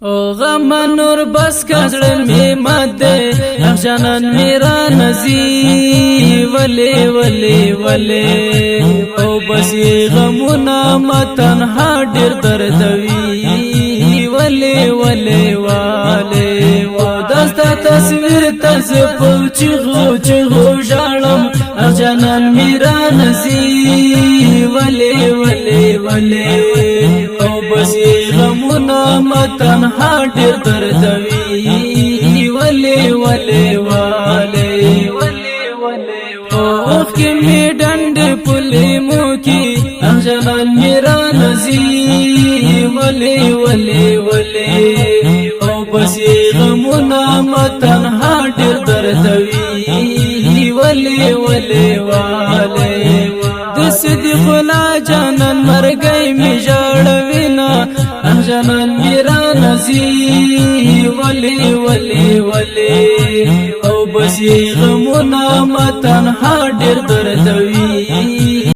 او غم نور بس کزړ می مده جانان میرا نزی ولی ولی ولی او بس غمنا متن ها ډیر دردوي ولی ولی ولی و دستا تصویر تز پوچ غو ژړم جانان میرا نزی ولی ولی ولی او بس غمنا متن ها ډیر دردوي ولی ولی ولی او کې می ډند پلي مو کې انجلان میرا نزي ولی ولی ولی او بس غمنا متن ها ډیر دردوي ولی ولی ولی د صدیق الله جانان مرګي می جوړوینا انجلان میرا نزی ولی ولی ولی او بس غمنا متن ها ډیر دردوي